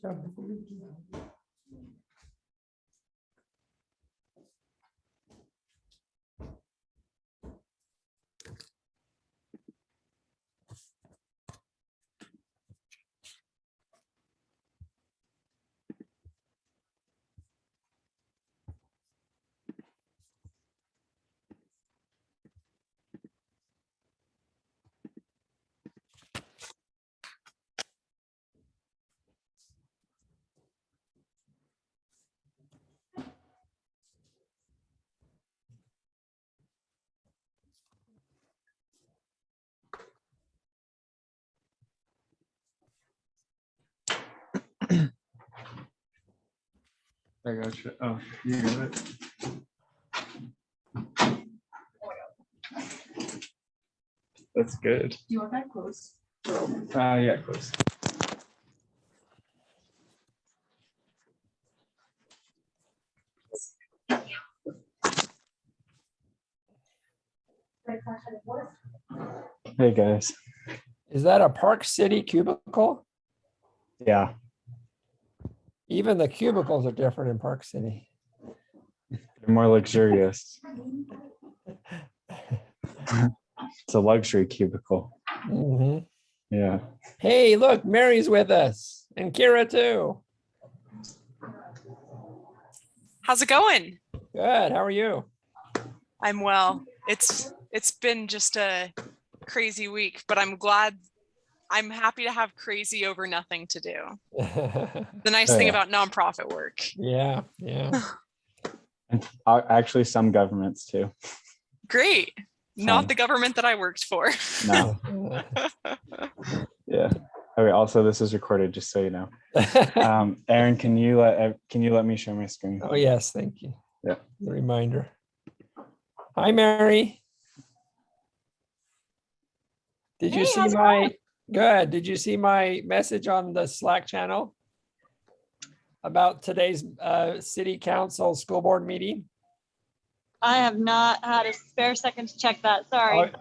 I got you. Oh, you got it. That's good. Do you want that close? Yeah, close. Hey guys. Is that a Park City cubicle? Yeah. Even the cubicles are different in Park City. They're more luxurious. It's a luxury cubicle. Mhm. Yeah. Hey, look, Mary's with us and Kira too. How's it going? Good. How are you? I'm well. It's been just a crazy week, but I'm happy to have crazy over nothing to do. The nice thing about nonprofit work. Yeah. And actually some governments too. Great. Not the government that I worked for. No. Yeah. Okay. Also, this is recorded, just so you know. Aaron, can you let me share my screen? Oh yes, thank you. Yeah. The reminder. Hi, Mary. Did you see my good? Did you see my message on the Slack channel about today's city council school board meeting? I have not had a spare second to check that. Sorry.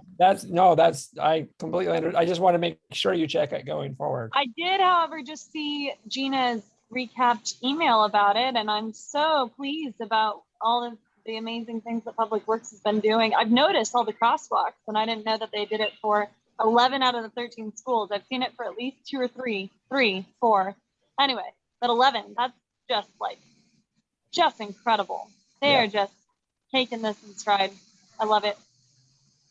I completely I just want to make sure you check it going forward. I did, however, just see Gina's recapped email about it, and I'm so pleased about all of the amazing things that Public Works has been doing. I've noticed all the crosswalks, and I didn't know that they did it for 11 out of the 13 schools. I've seen it for at least 2 or 3, 4. Anyway, but 11, that's just incredible. They are just taking this in stride. I love it.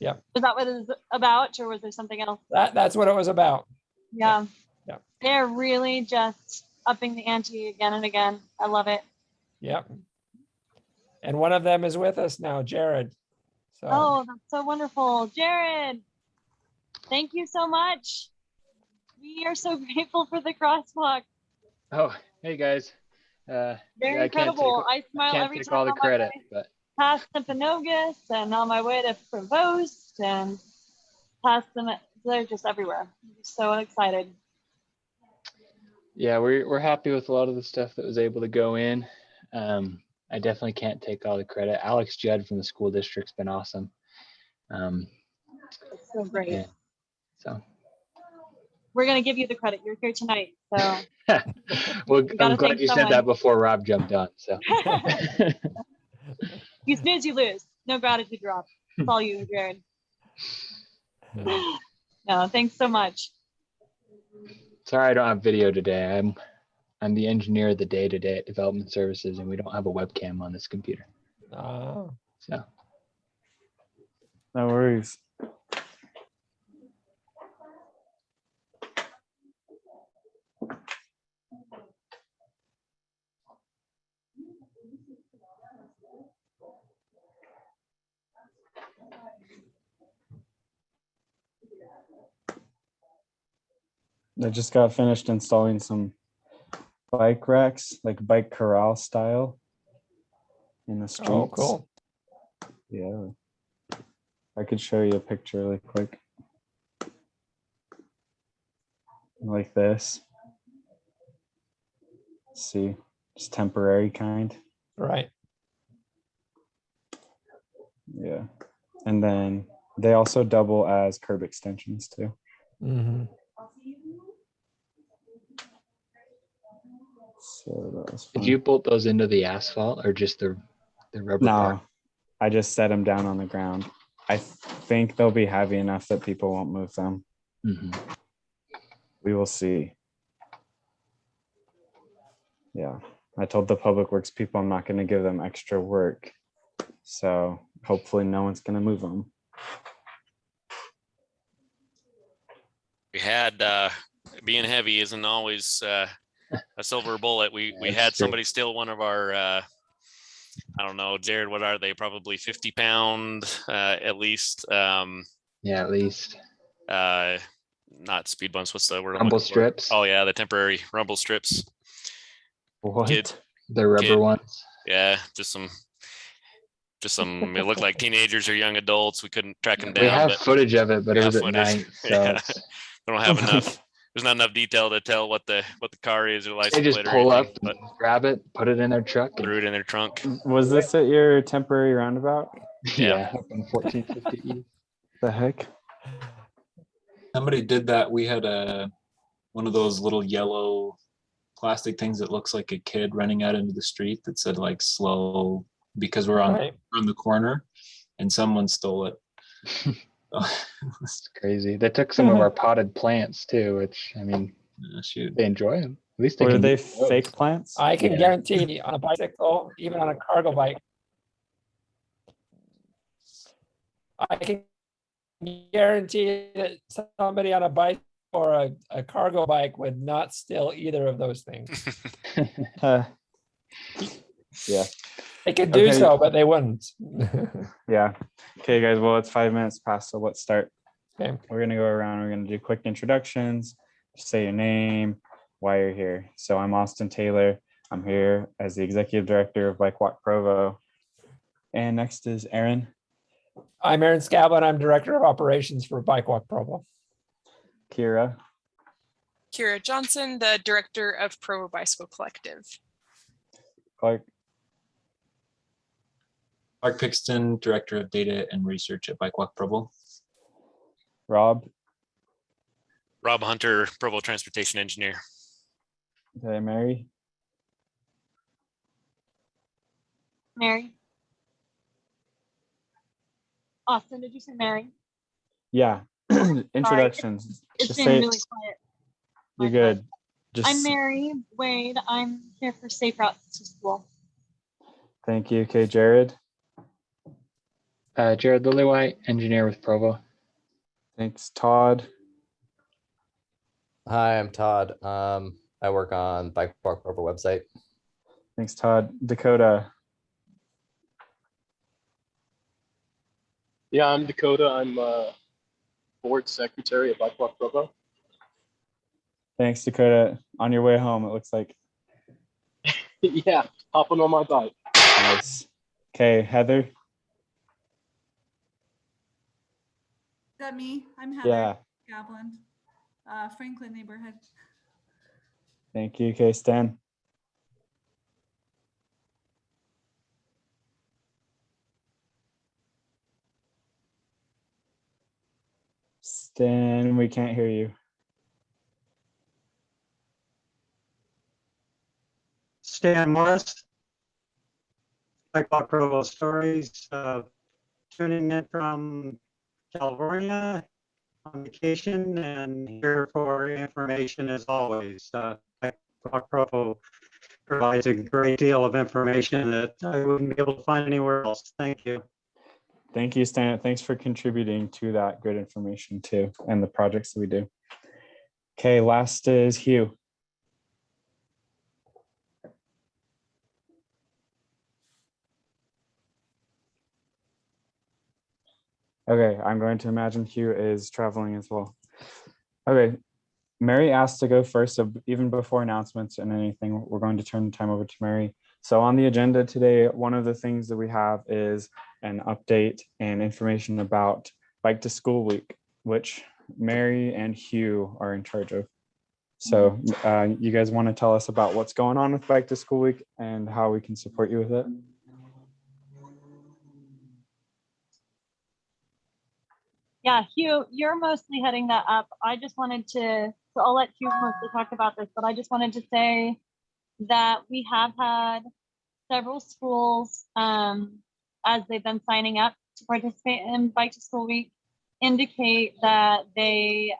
Yeah. Was that what it was about, or was there something else? That's what it was about. Yeah. Yeah. They're really just upping the ante again and again. I love it. Yep. And one of them is with us now, Jared. So. Oh, that's so wonderful. Jared, thank you so much. We are so grateful for the crosswalk. Oh, hey guys. They're yeah, incredible. I smile can't every take time all the on my credit, way but past Timpanogos and on my way to Provost and past them. They're just everywhere. I'm so excited. yeah, we're happy with a lot of the stuff that was able to go in. I definitely can't take all the credit. Alex Judd from the school district's been awesome. It's so great. Yeah, so we're gonna give you the credit. You're here tonight, so. well, I'm glad you said that before Rob jumped on. So you snooze, you lose. No gratitude drop. It's all you, Jared. No, thanks so much. Sorry I don't have video today. I'm the engineer of the day today at Development Services, and we don't have a webcam on this computer. Oh. So no worries. I just got finished installing some bike racks, like bike corral style in the streets. Oh, cool. Yeah. I could show you a picture really quick. Like this. See, just temporary kind. Right. Yeah. And then they also double as curb extensions too. Mm-hmm. So that was Did fun. you bolt those into the asphalt or just the rubber bar? No, I just set them down on the ground. I think they'll be heavy enough that people won't move them. Mhm. We will see. Yeah, I told the public works people I'm not going to give them extra work. So hopefully no one's going to move them. We had being heavy isn't always a silver bullet. We That's had true. somebody steal one of our I don't know, Jared, what are they? Probably 50-pound at least. Yeah, at least. Not speed bumps. What's the word? I'm Rumble looking for? strips. Oh yeah, the temporary rumble strips. What? Kid. The rubber Kid. ones. Yeah, just some. It looked like teenagers or young adults. We couldn't track them down. We have but footage of it, but we it have was at footage. night, so Yeah. it's, We don't have enough. There's not enough detail to tell what the car is or they license just plate or pull up, anything. But grab it, put it in their truck. And, threw it in their trunk. Was this at your temporary roundabout? yeah, up on 1450 East. The heck? Somebody did that. We had one of those little yellow plastic things that looks like a kid running out into the street that said like slow because we're on Right. the corner, and someone stole it. It's crazy. They took some of our potted plants too, which I mean, Shoot. they enjoy them. At least they Were can they use those. fake plants? I can Yeah. guarantee on a bicycle, even on a cargo bike, I can guarantee that somebody on a bike or a cargo bike would not steal either of those things. Yeah. They could do Okay. so, but they wouldn't. Yeah. Okay, guys. Well, it's 5 minutes past, so let's start. Okay. We're going to go around. We're going to do quick introductions. Just say your name, why you're here. So I'm Austin Taylor. I'm here as the executive director of BikeWalk Provo. And next is Aaron. I'm Aaron Scavlin. I'm director of operations for BikeWalk Provo. Kira. Kira Johnson, the director of Provo Bicycle Collective. Clark. Mark Pixton, director of data and research at BikeWalk Provo. Rob. Rob Hunter, Provo transportation engineer. Okay, Mary. Mary. Austin, did you say Mary? Yeah. Introductions. It's Just been say really quiet. you're good. Just I'm Mary Wade. I'm here for Safe Routes to School. Thank you. Okay, Jared. Jared Lillywhite, engineer with Provo. Thanks, Todd. Hi, I'm Todd. I work on BikeWalk Provo website. Thanks, Todd. Dakota. Yeah, I'm Dakota. I'm board secretary at BikeWalk Provo. Thanks, Dakota. On your way home, it looks like. Yeah, hopping on my bike. Nice. Okay, Heather. Is that me? I'm Heather Yeah. Gavland, Franklin neighborhood. Thank you. Okay, Stan. Stan, we can't hear you. Stan West, BikeWalk Provo Stories, tuning in from California on vacation and here for information as always. BikeWalk Provo provides a great deal of information that I wouldn't be able to find anywhere else. Thank you. Thank you, Stan. Thanks for contributing to that good information too, and the projects that we do. Okay, last is Hugh. Okay, I'm going to imagine Hugh is traveling as well. Okay, Mary asked to go first, so even before announcements and anything, we're going to turn the time over to Mary. So on the agenda today, one of the things that we have is an update and information about Bike to School Week, which Mary and Hugh are in charge of. So you guys want to tell us about what's going on with Bike to School Week and how we can support you with it? Yeah, Hugh, you're mostly heading that up. I just wanted to, so I'll let Hugh mostly talk about this, but I just wanted to say that we have had several schools, as they've been signing up to participate in Bike to School Week, indicate that they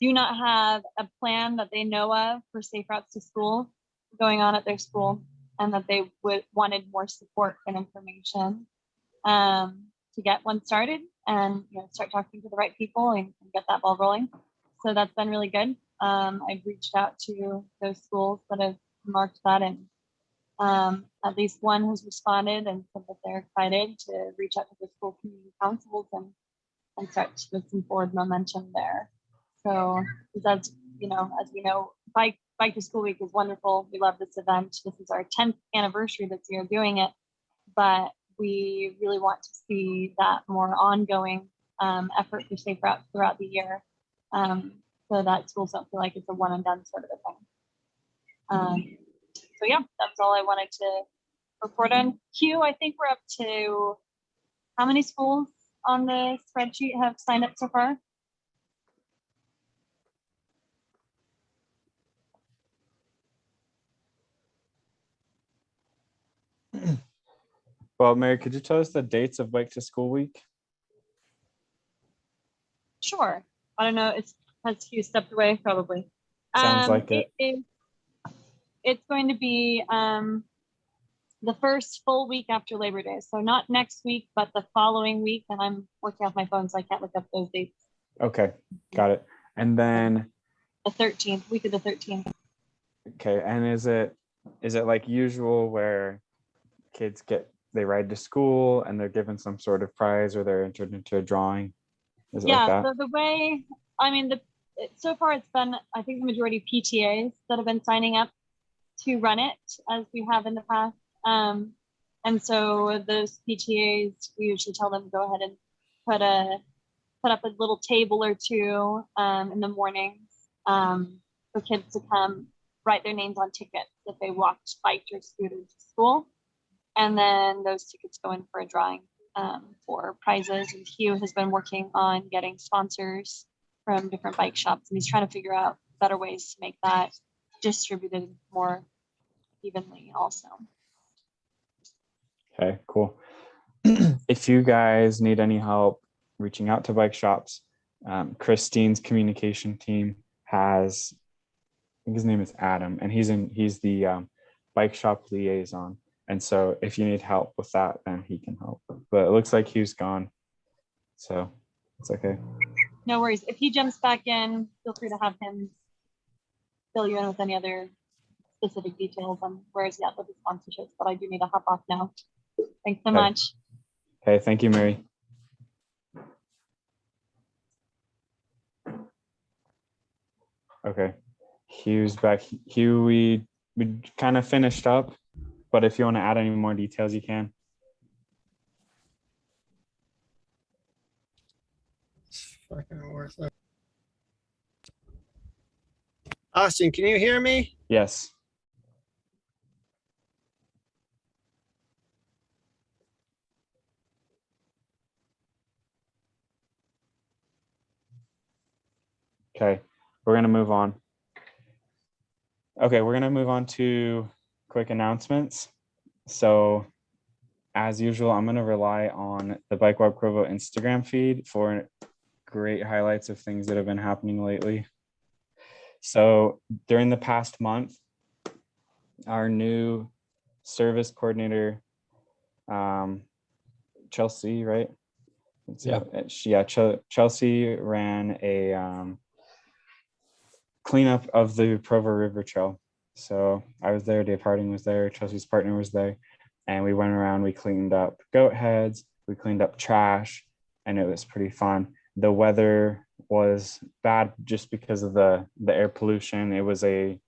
do not have a plan that they know of for safe routes to school going on at their school, and that they wanted more support and information to get one started and start talking to the right people and get that ball rolling. So that's been really good. I've reached out to those schools that have marked that, and at least one has responded and said that they're excited to reach out to the school community councils and start with some forward momentum there. So that's, as we know, Bike to School Week is wonderful. We love this event. This is our 10th anniversary this year doing it, but we really want to see that more ongoing effort for safe routes throughout the year, so that schools don't feel like it's a one and done sort of a thing. So yeah, that's all I wanted to report on. Q, I think we're up to how many schools on the spreadsheet have signed up so far? Well, Mary, could you tell us the dates of Bike to School Week? Sure. I don't know. Has Q stepped away? Probably. Sounds like it. It's going to be the first full week after Labor Day. So not next week, but the following week. And I'm working off my phone, so I can't look up those dates. Okay, got it. And then the 13th, week of the 13th. Okay, and is it like usual where kids they ride to school and they're given some sort of prize or they're entered into a drawing? Is it like that? So the way, so far it's been, I think the majority PTAs that have been signing up to run it as we have in the past. And so those PTAs, we usually tell them to go ahead and put up a little table or two in the mornings for kids to come write their names on tickets if they walked, biked, or scooted to school. And then those tickets go in for a drawing for prizes. And Hugh has been working on getting sponsors from different bike shops, and he's trying to figure out better ways to make that distributed more evenly also. Okay, cool. If you guys need any help reaching out to bike shops, Christine's communication team has, I think his name is Adam, and he's the bike shop liaison. And so if you need help with that, then he can help. But it looks like Hugh's gone, so it's okay. No worries. If he jumps back in, feel free to have him fill you in with any other specific details on where he's at with the sponsorships, but I do need to hop off now. Thanks so much. Okay, thank you, Mary. Okay, Hugh's back. Hugh, we kind of finished up, but if you want to add any more details, you can. It's fucking worth it. Austin, can you hear me? Yes. Okay, we're going to move on. Okay, we're going to move on to quick announcements. So as usual, I'm going to rely on the BikeWalk Provo Instagram feed for great highlights of things that have been happening lately. So during the past month, our new service coordinator, Chelsea, right? Yeah, Chelsea ran a cleanup of the Provo River Trail. So I was there, Dave Harding was there, Chelsea's partner was there, and we went around, we cleaned up goat heads, we cleaned up trash, and it was pretty fun. The weather was bad just because of the air pollution. It was a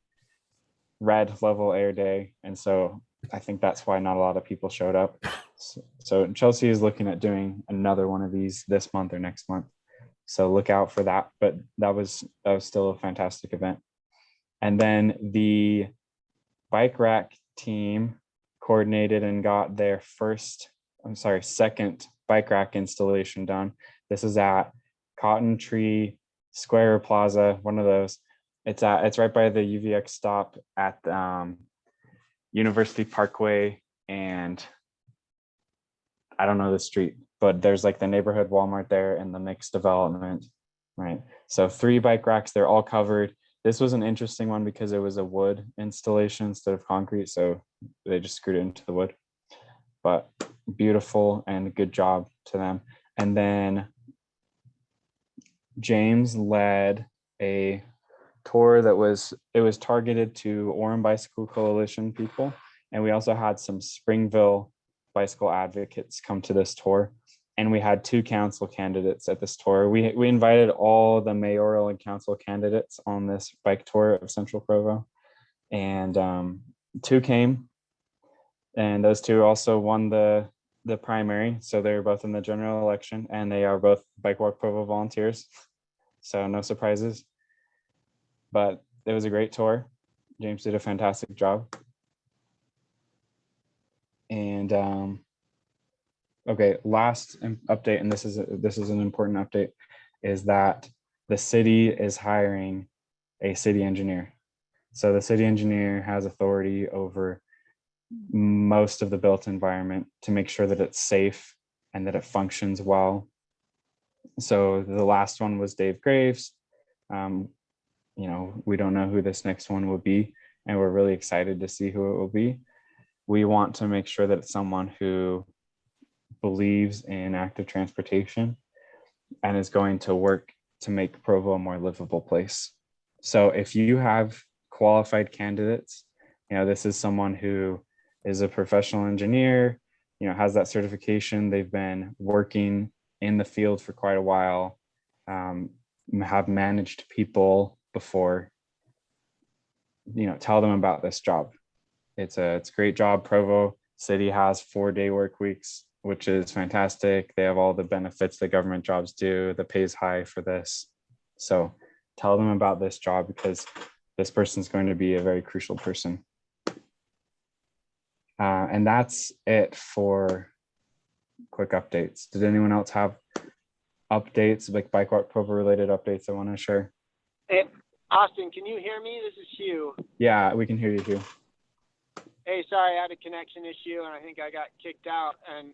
red level air day, and so I think that's why not a lot of people showed up. So Chelsea is looking at doing another one of these this month or next month. So look out for that. But that was still a fantastic event. And then the bike rack team coordinated and got their second bike rack installation done. This is at Cotton Tree Square Plaza, one of those. It's right by the UVX stop at University Parkway, and I don't know the street, but there's like the neighborhood Walmart there and the mixed development, right? So 3 bike racks, they're all covered. This was an interesting one because it was a wood installation instead of concrete, so they just screwed it into the wood. But beautiful and good job to them. And then James led a tour that was targeted to Orem Bicycle Coalition people, and we also had some Springville bicycle advocates come to this tour, and we had 2 council candidates at this tour. We invited all the mayoral and council candidates on this bike tour of Central Provo, and 2 came, and those 2 also won the primary, so they were both in the general election, and they are both BikeWalk Provo volunteers, so no surprises. But it was a great tour. James did a fantastic job. And okay, last update, and this is an important update, is that the city is hiring a city engineer. So the city engineer has authority over most of the built environment to make sure that it's safe and that it functions well. So the last one was Dave Graves. We don't know who this next one will be, and we're really excited to see who it will be. We want to make sure that it's someone who believes in active transportation and is going to work to make Provo a more livable place. So if you have qualified candidates, this is someone who is a professional engineer, has that certification. They've been working in the field for quite a while, have managed people before, tell them about this job. It's a great job. Provo City has 4-day work weeks, which is fantastic. They have all the benefits that government jobs do. The pay is high for this. So tell them about this job, because this person's going to be a very crucial person. And that's it for quick updates. Did anyone else have updates, like BikeWalk Provo related updates I want to share? Hey, Austin, can you hear me? This is Hugh. Yeah, we can hear you, Hugh. Hey, sorry, I had a connection issue and I think I got kicked out. And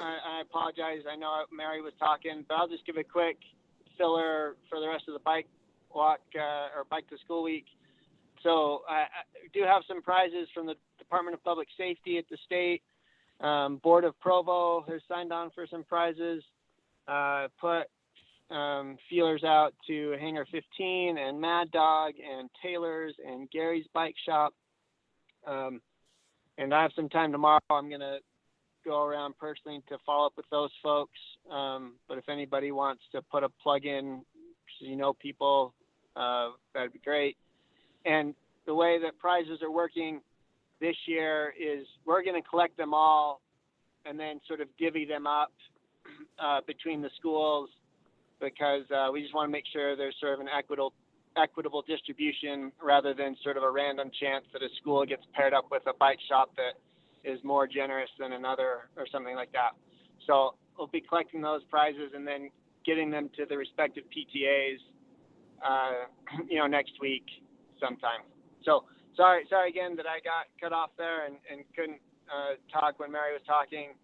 I apologize. I know Mary was talking, but I'll just give a quick filler for the rest of the bike walk or bike to school week. So I do have some prizes from the Department of Public Safety at the state. Board of Provo has signed on for some prizes. Put feelers out to Hangar 15 and Mad Dog and Taylor's and Gary's Bike Shop. And I have some time tomorrow. I'm going to go around personally to follow up with those folks. But if anybody wants to put a plug in, so people, that'd be great. And the way that prizes are working this year is we're going to collect them all and then sort of divvy them up between the schools, because we just want to make sure there's sort of an equitable distribution rather than sort of a random chance that a school gets paired up with a bike shop that is more generous than another or something like that. So we'll be collecting those prizes and then getting them to the respective PTAs, next week sometime. So sorry again that I got cut off there and couldn't talk when Mary was talking.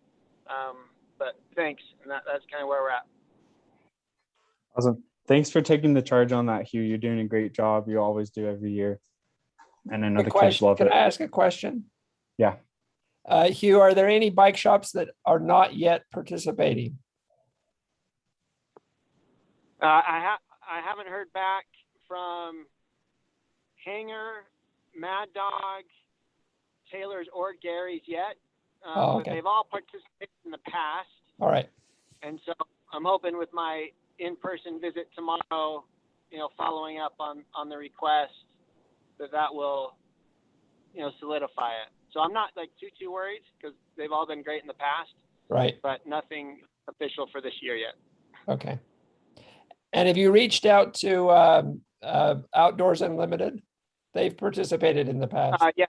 But thanks. And that's kind of where we're at. Awesome. Thanks for taking the charge on that, Hugh. You're doing a great job. You always do every year. And I know the kids love it. Can I ask a question? Yeah. Hugh, are there any bike shops that are not yet participating? I haven't heard back from Hanger, Mad Dog, Taylor's, or Gary's yet. Okay. But they've all participated in the past. All right. And so I'm hoping with my in-person visit tomorrow, following up on the request, that will, solidify it. So I'm not too worried, because they've all been great in the past. Right. But nothing official for this year yet. Okay. And have you reached out to Outdoors Unlimited? They've participated in the past. Yeah.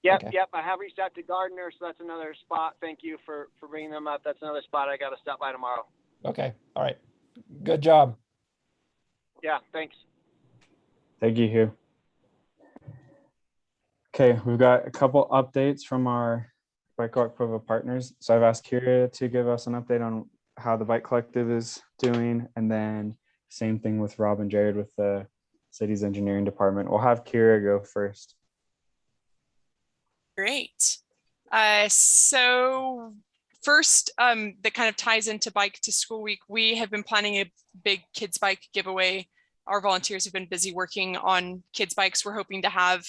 Yep, Okay. Yep. I have reached out to Gardner, so that's another spot. Thank you for bringing them up. That's another spot I got to stop by tomorrow. Okay. All right. Good job. Yeah, thanks. Thank you, Hugh. Okay, we've got a couple updates from our BikeWalk Provo partners. So I've asked Kira to give us an update on how the Bike Collective is doing, and then same thing with Rob and Jared with the city's engineering department. We'll have Kira go first. Great. So first, that kind of ties into Bike to School Week. We have been planning a big kids bike giveaway. Our volunteers have been busy working on kids bikes. We're hoping to have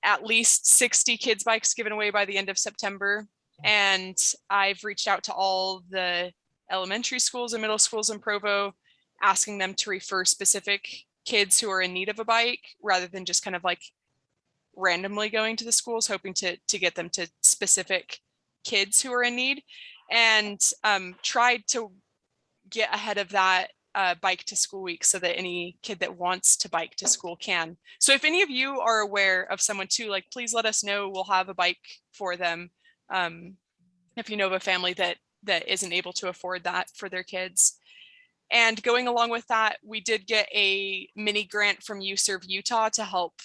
at least 60 kids bikes given away by the end of September. And I've reached out to all the elementary schools and middle schools in Provo, asking them to refer specific kids who are in need of a bike rather than just kind of like randomly going to the schools, hoping to get them to specific kids who are in need, and tried to get ahead of that Bike to School Week so that any kid that wants to bike to school can. So if any of you are aware of someone too, like, please let us know. We'll have a bike for them. If you know of a family that isn't able to afford that for their kids. And going along with that, we did get a mini grant from UServe Utah to help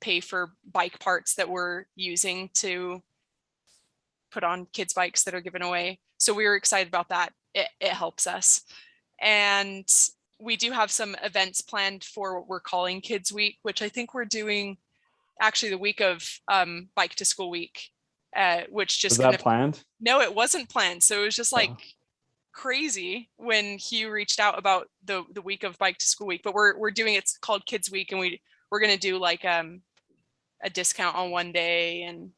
pay for bike parts that we're using to put on kids' bikes that are given away. So we were excited about that. It helps us. And we do have some events planned for what we're calling Kids Week, which I think we're doing actually the week of Bike to School Week, which just Was that planned? No, it wasn't planned. So it was just like crazy when Hugh reached out about the week of Bike to School Week, but we're doing, it's called Kids Week, and we're going to do like a discount on one day and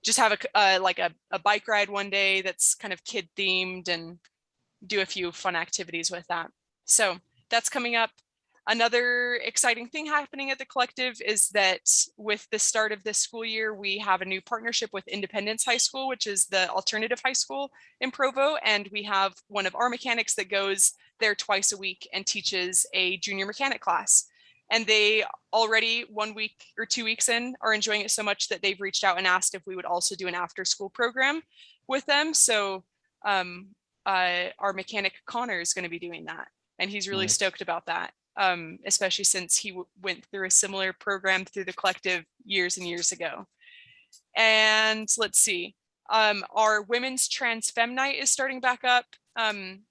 just have a bike ride one day that's kind of kid themed and do a few fun activities with that. So that's coming up. Another exciting thing happening at the collective is that with the start of this school year, we have a new partnership with Independence High School, which is the alternative high school in Provo. And we have one of our mechanics that goes there twice a week and teaches a junior mechanic class. And they already 1 week or 2 weeks in are enjoying it so much that they've reached out and asked if we would also do an after school program with them. So our mechanic Connor is going to be doing that. And he's really stoked about that, especially since he went through a similar program through the collective years and years ago. And let's see, our Women's Trans Femme Night is starting back up.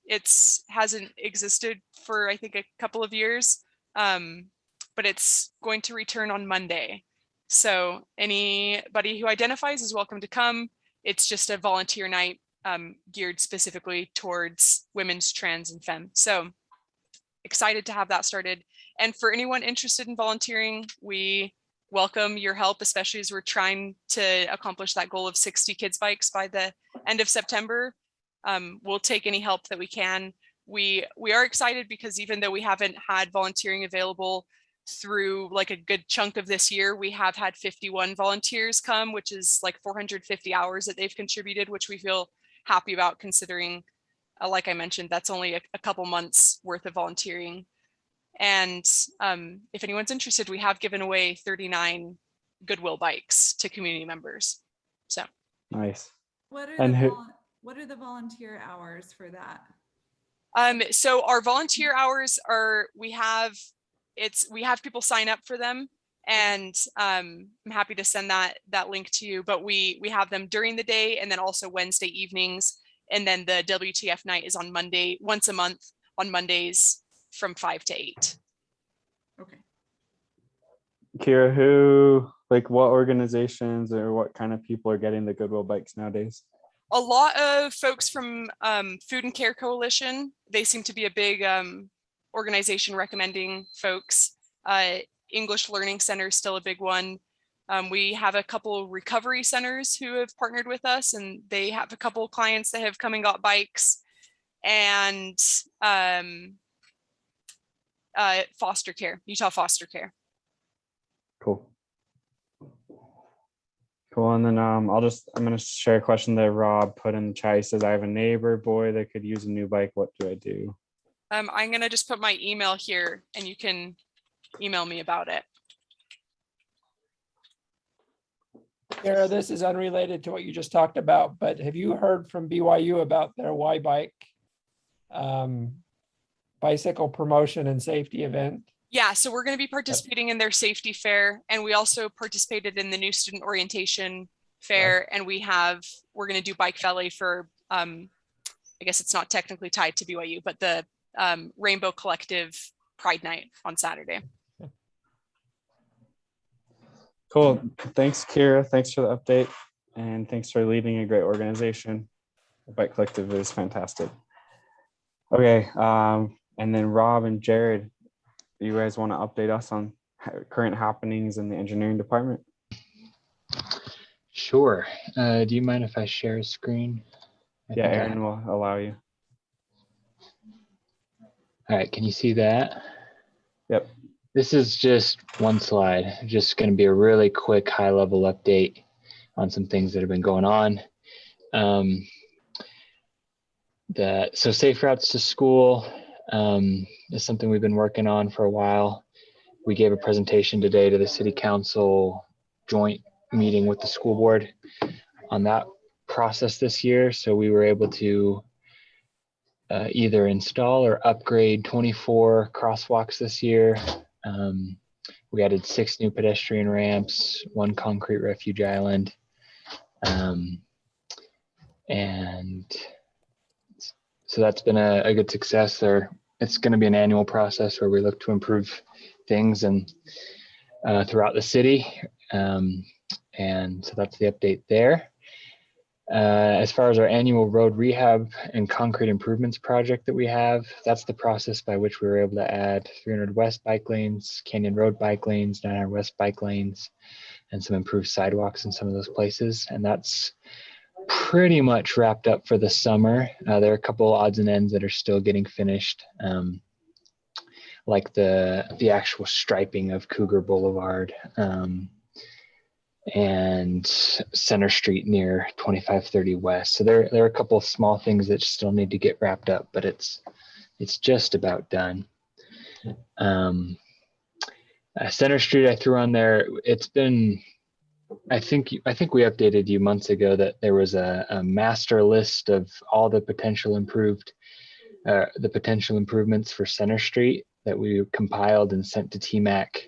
It's hasn't existed for, I think, a couple of years, but it's going to return on Monday. So anybody who identifies is welcome to come. It's just a volunteer night geared specifically towards women's, trans, and femme. So excited to have that started. And for anyone interested in volunteering, we welcome your help, especially as we're trying to accomplish that goal of 60 kids bikes by the end of September. We'll take any help that we can. We are excited because even though we haven't had volunteering available through like a good chunk of this year, we have had 51 volunteers come, which is like 450 hours that they've contributed, which we feel happy about considering, like I mentioned, that's only a couple months worth of volunteering. And if anyone's interested, we have given away 39 Goodwill bikes to community members. So nice. What are the volunteer hours for that? So our volunteer hours are, we have people sign up for them, and I'm happy to send that link to you, but we have them during the day and then also Wednesday evenings. And then the WTF night is on Monday, once a month on Mondays from 5 to 8. Okay. Kira, what organizations or what kind of people are getting the Goodwill bikes nowadays? A lot of folks from Food and Care Coalition. They seem to be a big organization recommending folks. English Learning Center is still a big one. We have a couple recovery centers who have partnered with us, and they have a couple of clients that have come and got bikes. And foster care, Utah Foster Care. Cool. And then I'm going to share a question that Rob put in the chat. He says, I have a neighbor boy that could use a new bike. What do I do? I'm going to just put my email here and you can email me about it. Kara, this is unrelated to what you just talked about, but have you heard from BYU about their Y Bike bicycle promotion and safety event? Yeah, so we're going to be participating in their safety fair, and we also participated in the new student orientation fair, and we're going to do bike valet for I guess it's not technically tied to BYU, but the Rainbow Collective Pride Night on Saturday. Cool. Thanks, Kira. Thanks for the update, and thanks for leading a great organization. The Bike Collective is fantastic. Okay, and then Rob and Jared, do you guys want to update us on current happenings in the engineering department? Sure. Do you mind if I share a screen? Yeah, Aaron will allow you. All right, can you see that? Yep. This is just one slide, just going to be a really quick high-level update on some things that have been going on. So safe routes to school is something we've been working on for a while. We gave a presentation today to the City Council joint meeting with the school board on that process this year. So we were able to either install or upgrade 24 crosswalks this year. We added 6 new pedestrian ramps, 1 concrete refuge island. And so that's been a good success there. It's going to be an annual process where we look to improve things and throughout the city. And so that's the update there. As far as our annual road rehab and concrete improvements project that we have, that's the process by which we were able to add 300 West bike lanes, Canyon Road bike lanes, 900 West bike lanes, and some improved sidewalks in some of those places. And that's pretty much wrapped up for the summer. There are a couple odds and ends that are still getting finished, like the actual striping of Cougar Boulevard, and Center Street near 2530 West. So there are a couple of small things that still need to get wrapped up, but it's just about done. Center Street I threw on there. It's been, I think we updated you months ago that there was a master list of all the potential improvements for Center Street that we compiled and sent to TMAC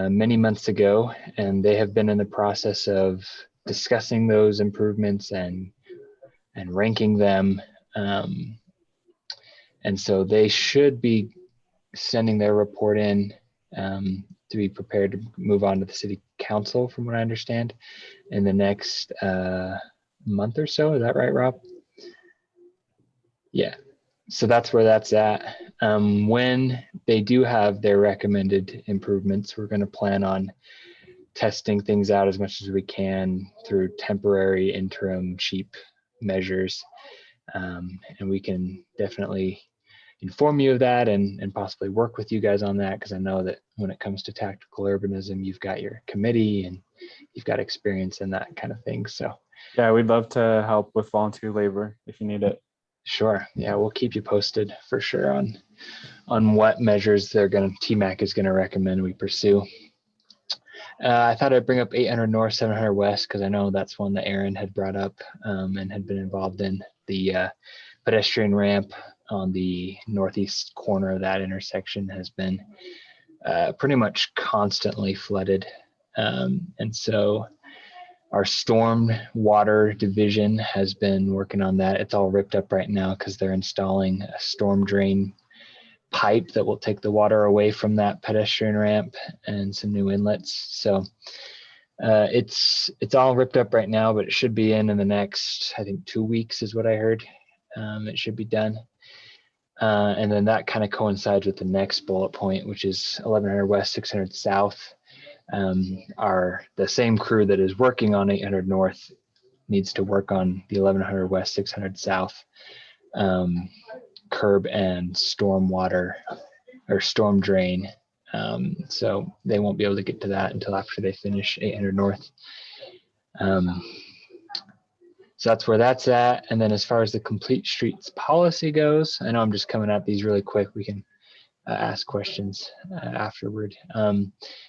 many months ago, and they have been in the process of discussing those improvements and ranking them, and so they should be sending their report in to be prepared to move on to the city council, from what I understand, in the next month or so. Is that right, Rob? Yeah. So that's where that's at. When they do have their recommended improvements, we're going to plan on testing things out as much as we can through temporary, interim, cheap measures. And we can definitely inform you of that and possibly work with you guys on that, because I know that when it comes to tactical urbanism, you've got your committee and you've got experience in that kind of thing. So yeah, we'd love to help with volunteer labor if you need it. Sure. Yeah, we'll keep you posted for sure on what measures TMAC is going to recommend we pursue. I thought I'd bring up 800 North, 700 West, because I know that's one that Aaron had brought up and had been involved in. The pedestrian ramp on the northeast corner of that intersection has been pretty much constantly flooded. And so our storm water division has been working on that. It's all ripped up right now because they're installing a storm drain pipe that will take the water away from that pedestrian ramp and some new inlets. So it's all ripped up right now, but it should be in the next, I think, 2 weeks is what I heard. It should be done. And then that kind of coincides with the next bullet point, which is 1100 West, 600 South. The same crew that is working on 800 North needs to work on the 1100 West, 600 South curb and storm water or storm drain. So they won't be able to get to that until after they finish 800 North. So that's where that's at. And then as far as the complete streets policy goes, I know I'm just coming at these really quick. We can ask questions afterward. But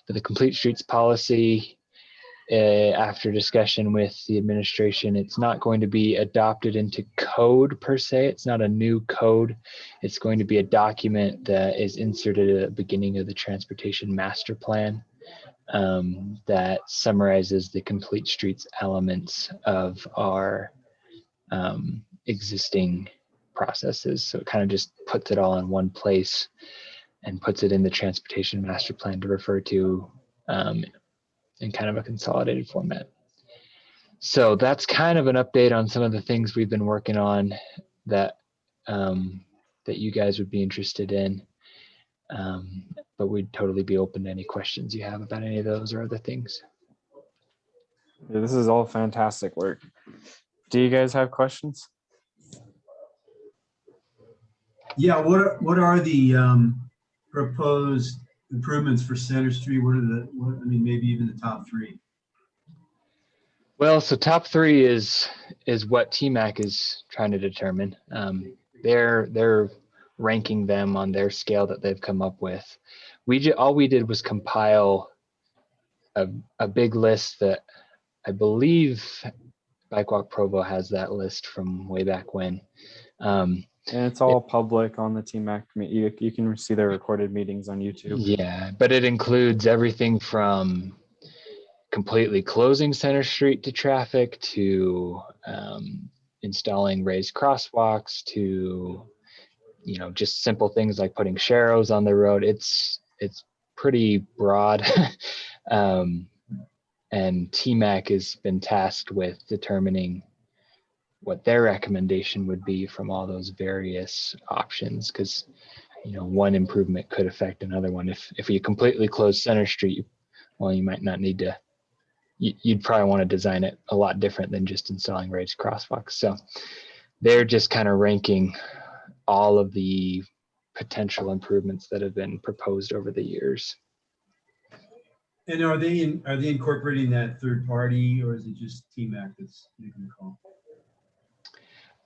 the complete streets policy, after discussion with the administration, it's not going to be adopted into code per se. It's not a new code. It's going to be a document that is inserted at the beginning of the transportation master plan that summarizes the complete streets elements of our existing processes. So it kind of just puts it all in one place and puts it in the transportation master plan to refer to in kind of a consolidated format. So that's kind of an update on some of the things we've been working on that that you guys would be interested in. But we'd totally be open to any questions you have about any of those or other things. Yeah, this is all fantastic work. Do you guys have questions? Yeah, what are the proposed improvements for Center Street? What are I mean, maybe even the top three? Well, so top three is what TMAC is trying to determine. They're ranking them on their scale that they've come up with. All we did was compile a big list that I believe BikeWalk Provo has that list from way back when. And it's all public on the TMAC. You can see their recorded meetings on YouTube. Yeah, but it includes everything from completely closing Center Street to traffic to installing raised crosswalks to just simple things like putting sharrows on the road. It's pretty broad. And TMAC has been tasked with determining what their recommendation would be from all those various options, because one improvement could affect another one. If you completely close Center Street, well, you might not need to. You'd probably want to design it a lot different than just installing raised crosswalks. So they're just kind of ranking all of the potential improvements that have been proposed over the years. And are they incorporating that third party, or is it just TMAC that's making the call?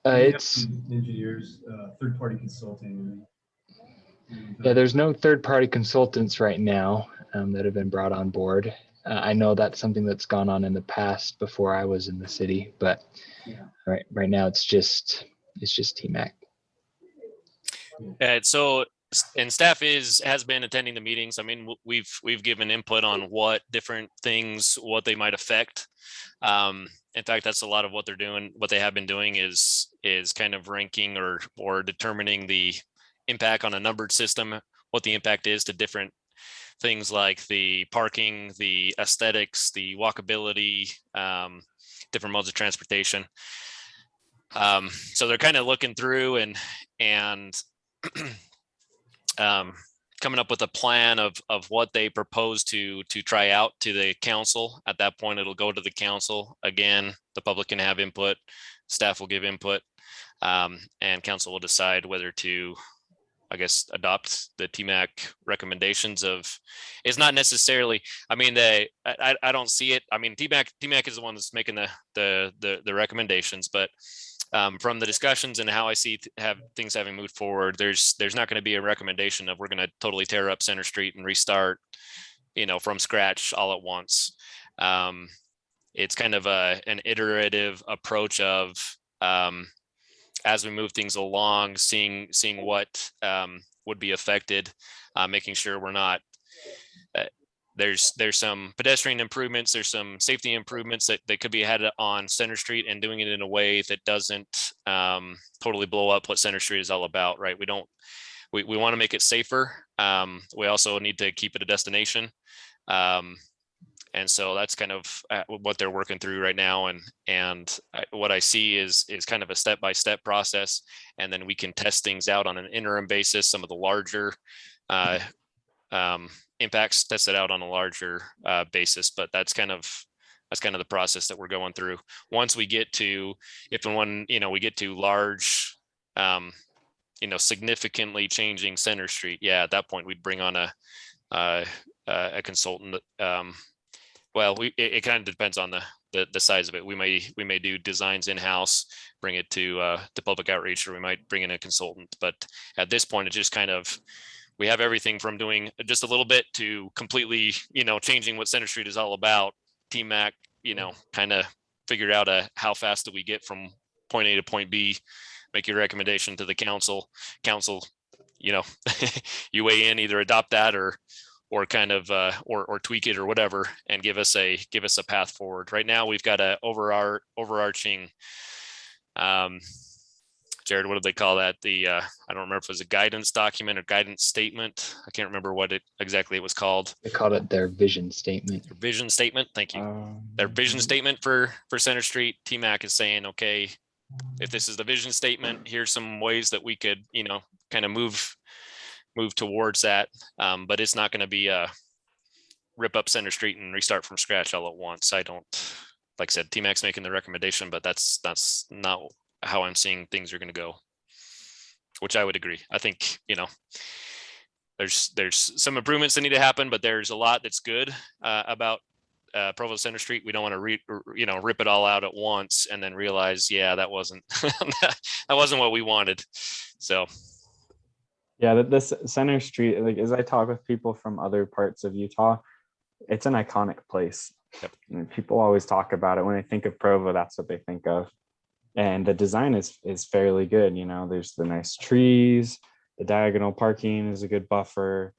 It's engineers, third party consulting. Yeah, there's no third party consultants right now that have been brought on board. I know that's something that's gone on in the past before I was in the city, but yeah. right now it's just TMAC. So, and staff has been attending the meetings. I mean, we've given input on what different things, what they might affect. In fact, that's a lot of what they're doing. What they have been doing is kind of ranking or determining the impact on a numbered system, what the impact is to different things like the parking, the aesthetics, the walkability, different modes of transportation. So they're kind of looking through and coming up with a plan of what they propose to try out to the council. At that point, it'll go to the council. Again, the public can have input, staff will give input, and council will decide whether to, I guess, adopt the TMAC recommendations of. It's not necessarily, I mean, I don't see it. I mean, TMAC is the one that's making the recommendations, but from the discussions and how I see things having moved forward, there's not going to be a recommendation of we're going to totally tear up Center Street and restart, from scratch all at once. It's kind of an iterative approach of as we move things along, seeing what would be affected, making sure we're not. There's some pedestrian improvements, there's some safety improvements that could be had on Center Street, and doing it in a way that doesn't totally blow up what Center Street is all about, right? We want to make it safer. We also need to keep it a destination. And so that's kind of what they're working through right now. And what I see is kind of a step-by-step process. And then we can test things out on an interim basis. Some of the larger impacts tested out on a larger basis, but that's kind of the process that we're going through. Once we get to, if and when, we get to large, significantly changing Center Street, yeah, at that point we'd bring on a consultant. Well, it kind of depends on the size of it. We may do designs in-house, bring it to public outreach, or we might bring in a consultant. But at this point, it's just kind of, we have everything from doing just a little bit to completely, changing what Center Street is all about. TMAC, kind of figure out how fast do we get from point A to point B, make your recommendation to the council, you weigh in, either adopt that or kind of or tweak it or whatever, and give us a path forward. Right now we've got a overarching Jared, what do they call that? I don't remember if it was a guidance document or guidance statement. I can't remember what exactly it was called. They called it their vision statement. Their vision statement. Thank you. Their vision statement for Center Street. TMAC is saying, okay, if this is the vision statement, here's some ways that we could, kind of move towards that. But it's not going to be a rip up Center Street and restart from scratch all at once. I don't, like I said, TMAC's making the recommendation, but that's not how I'm seeing things are going to go, which I would agree. I think, there's some improvements that need to happen, but there's a lot that's good about Provo Center Street. We don't want to rip it all out at once and then realize, yeah, that wasn't that wasn't what we wanted. So yeah, this Center Street, like as I talk with people from other parts of Utah, it's an iconic place. Yep. And people always talk about it. When they think of Provo, that's what they think of. And the design is fairly good. There's the nice trees, the diagonal parking is a good buffer.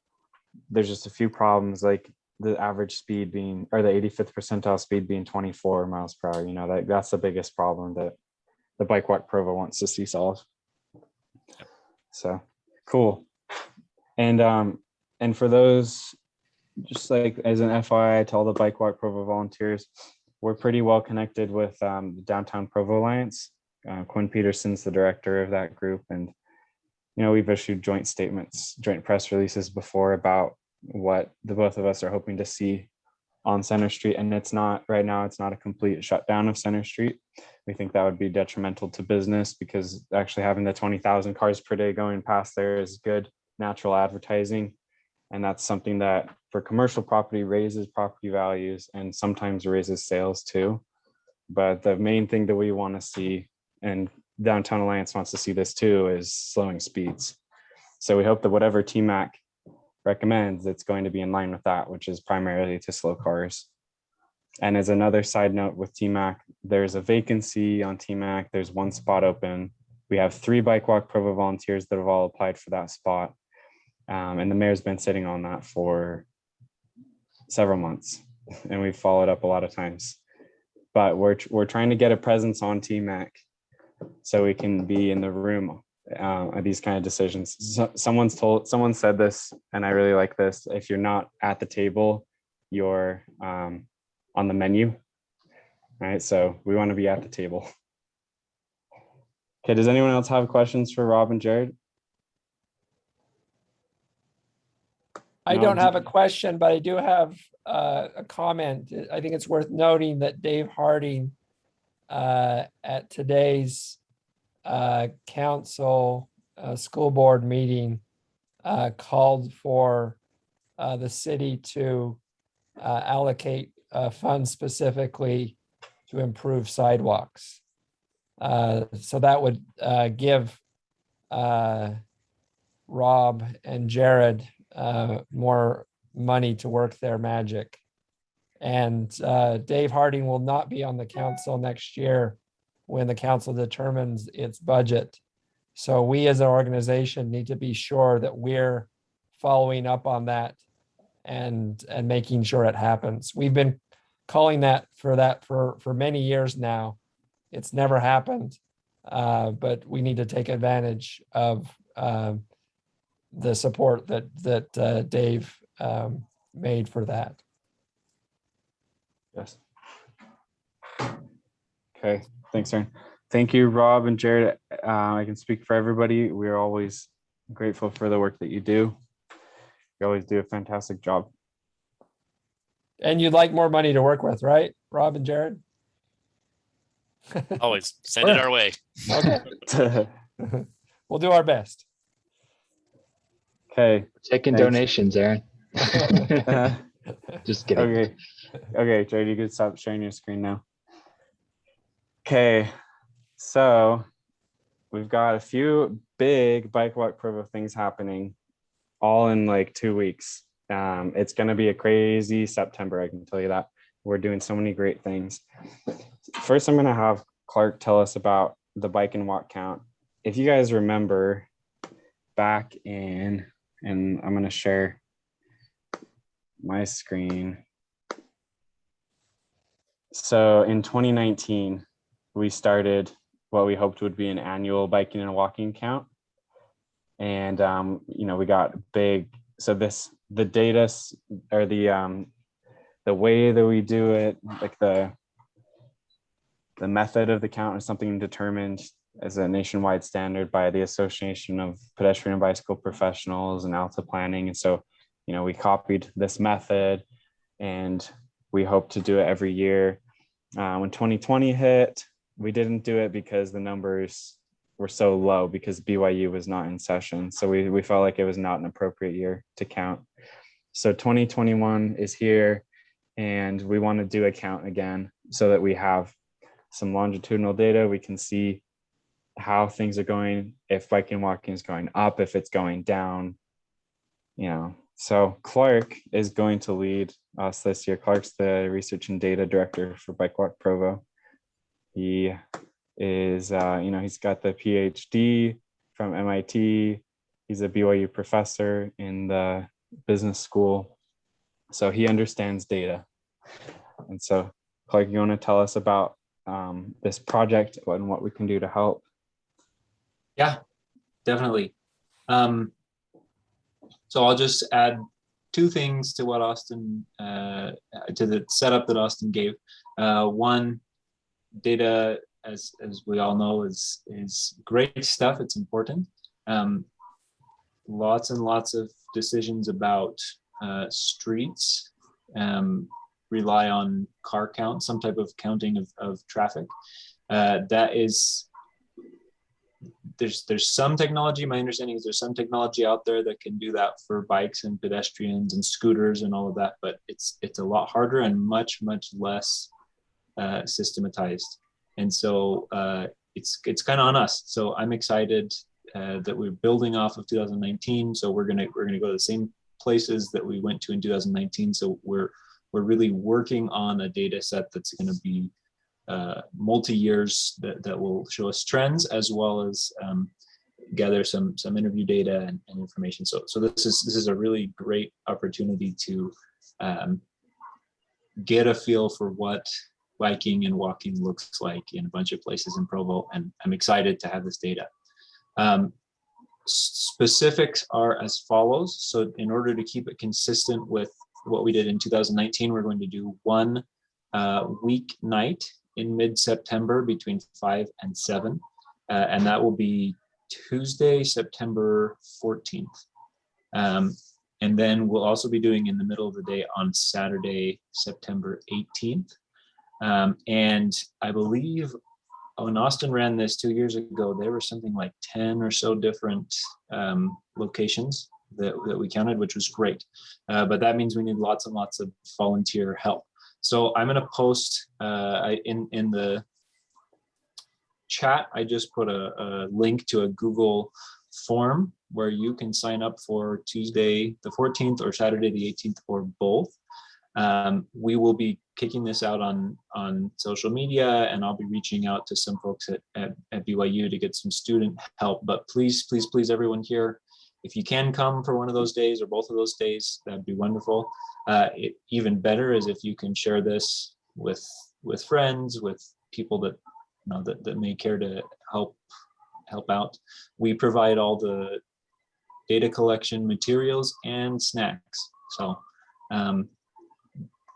There's just a few problems, like the average speed being, or the 85th percentile speed being 24 miles per hour. That's the biggest problem that the BikeWalk Provo wants to see solved. So cool. And for those, just like as an FYI to all the BikeWalk Provo volunteers, we're pretty well connected with the Downtown Provo Alliance. Quinn Peterson's the director of that group. And, we've issued joint statements, joint press releases before about what the both of us are hoping to see on Center Street. And right now, it's not a complete shutdown of Center Street. We think that would be detrimental to business, because actually having the 20,000 cars per day going past there is good natural advertising. And that's something that for commercial property raises property values and sometimes raises sales too. But the main thing that we want to see, and Downtown Alliance wants to see this too, is slowing speeds. So we hope that whatever TMAC recommends, it's going to be in line with that, which is primarily to slow cars. And as another side note with TMAC, there's a vacancy on TMAC. There's one spot open. We have 3 BikeWalk Provo volunteers that have all applied for that spot. And the mayor's been sitting on that for several months, and we've followed up a lot of times. But we're trying to get a presence on TMAC so we can be in the room at these kind of decisions. Someone said this, and I really like this: if you're not at the table, you're on the menu. Right? So we want to be at the table. Okay, does anyone else have questions for Rob and Jared? I don't have a question, but I do have a comment. I think it's worth noting that Dave Harding at today's council school board meeting called for the city to allocate funds specifically to improve sidewalks. So that would give Rob and Jared more money to work their magic. And Dave Harding will not be on the council next year when the council determines its budget. So we as an organization need to be sure that we're following up on that and making sure it happens. We've been calling for many years now. It's never happened, but we need to take advantage of the support that Dave made for that. Yes. Okay, thanks, Aaron. Thank you, Rob and Jared. I can speak for everybody. We're always grateful for the work that you do. You always do a fantastic job. And you'd like more money to work with, right, Rob and Jared? Always send it our way. Okay. We'll do our best. Okay. Taking donations, Aaron. Just kidding. Okay, Jared, you can stop sharing your screen now. Okay, so we've got a few big BikeWalk Provo things happening all in like 2 weeks. It's going to be a crazy September, I can tell you that. we're doing so many great things. First, I'm going to have Clark tell us about the bike and walk count. If you guys remember back in, and I'm going to share my screen. So in 2019, we started what we hoped would be an annual biking and walking count. And, we got big. So the data or the way that we do it, like the method of the count is something determined as a nationwide standard by the Association of Pedestrian and Bicycle Professionals and Alta Planning. And so, we copied this method and we hope to do it every year. When 2020 hit, we didn't do it because the numbers were so low because BYU was not in session. So we felt like it was not an appropriate year to count. So 2021 is here and we want to do a count again so that we have some longitudinal data. We can see how things are going, if biking and walking is going up, if it's going down, So Clark is going to lead us this year. Clark's the research and data director for BikeWalk Provo. He is, he's got the PhD from MIT. He's a BYU professor in the business school. So he understands data. And so Clark, you want to tell us about this project and what we can do to help? Yeah, definitely. So I'll just add two things to what Austin, to the setup that Austin gave. One, data, as we all know, is great stuff. It's important. Lots and lots of decisions about streets rely on car count, some type of counting of traffic. That is, there's some technology, my understanding is there's some technology out there that can do that for bikes and pedestrians and scooters and all of that, but it's a lot harder and much less systematized. And so it's kind of on us. So I'm excited that we're building off of 2019. So we're gonna go to the same places that we went to in 2019. So we're really working on a data set that's going to be multi-years that will show us trends, as well as gather some interview data and information. So this is a really great opportunity to get a feel for what biking and walking looks like in a bunch of places in Provo, and I'm excited to have this data. Specifics are as follows. So in order to keep it consistent with what we did in 2019, we're going to do one weeknight in mid-September between 5 and 7. And that will be Tuesday, September 14th. And then we'll also be doing in the middle of the day on Saturday, September 18th. And I believe when Austin ran this 2 years ago, there were something like 10 or so different locations that we counted, which was great. But that means we need lots and lots of volunteer help. So I'm going to post in the chat, I just put a link to a Google form where you can sign up for Tuesday the 14th or Saturday the 18th or both. We will be kicking this out on social media, and I'll be reaching out to some folks at BYU to get some student help. But please, everyone here, if you can come for one of those days or both of those days, that'd be wonderful. Even better is if you can share this with friends, with people that that may care to help out. We provide all the data collection materials and snacks. So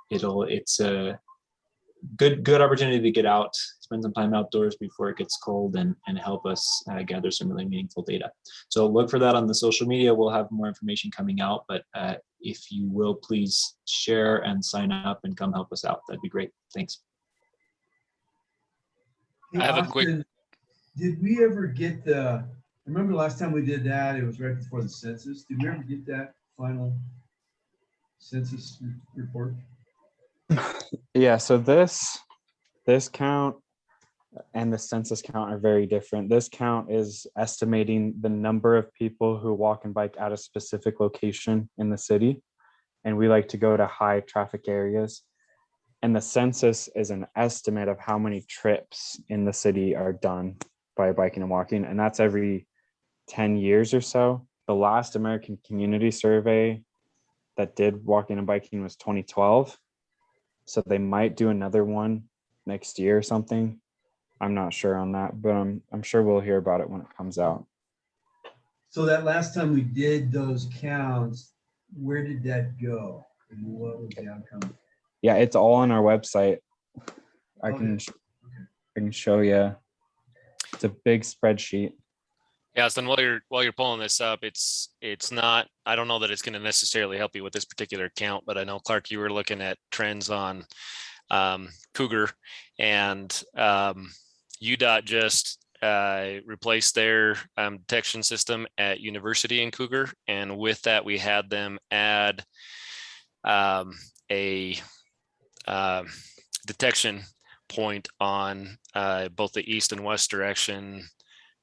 it's a good opportunity to get out, spend some time outdoors before it gets cold, and help us gather some really meaningful data. So look for that on the social media. We'll have more information coming out, but if you will, please share and sign up and come help us out. That'd be great. Thanks. Hey, I have Austin, a quick. did we ever get I remember last time we did that, it was right before the census. Did we ever get that final census report? Yeah, so this count and the census count are very different. This count is estimating the number of people who walk and bike at a specific location in the city. And we like to go to high traffic areas. And the census is an estimate of how many trips in the city are done by biking and walking. And that's every 10 years or so. The last American Community Survey that did walking and biking was 2012. So they might do another one next year or something. I'm not sure on that, but I'm sure we'll hear about it when it comes out. So that last time we did those counts, where did that go? And what was the outcome? Yeah, it's all on our website. I Okay. can show you. It's a big spreadsheet. Yeah, so then while you're pulling this up, it's not, I don't know that it's going to necessarily help you with this particular account, but I know, Clark, you were looking at trends on Cougar, and UDOT just replaced their detection system at University in Cougar, and with that we had them add a detection point on both the east and west direction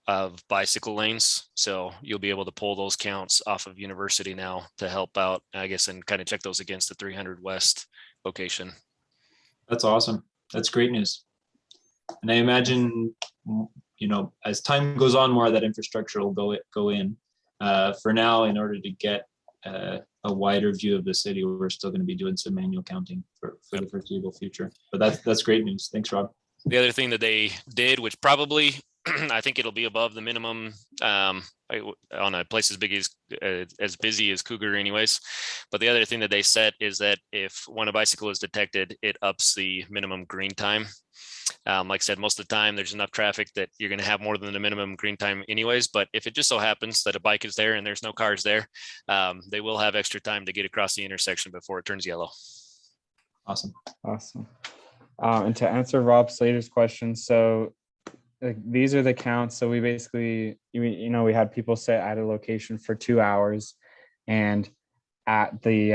of bicycle lanes. So you'll be able to pull those counts off of University now to help out, I guess, and kind of check those against the 300 West location. That's awesome. That's great news. And I imagine, as time goes on, more of that infrastructure will go in. For now, in order to get a wider view of the city, we're still going to be doing some manual counting for the foreseeable future. But that's great news. Thanks, Rob. The other thing that they did, which probably I think it'll be above the minimum on a place as big as busy as Cougar anyways. But the other thing that they set is that if when a bicycle is detected, it ups the minimum green time. Like I said, most of the time there's enough traffic that you're going to have more than the minimum green time anyways. But if it just so happens that a bike is there and there's no cars there, they will have extra time to get across the intersection before it turns yellow. Awesome. And to answer Rob Slater's question, so these are the counts. So we basically, we had people sit at a location for 2 hours, and at the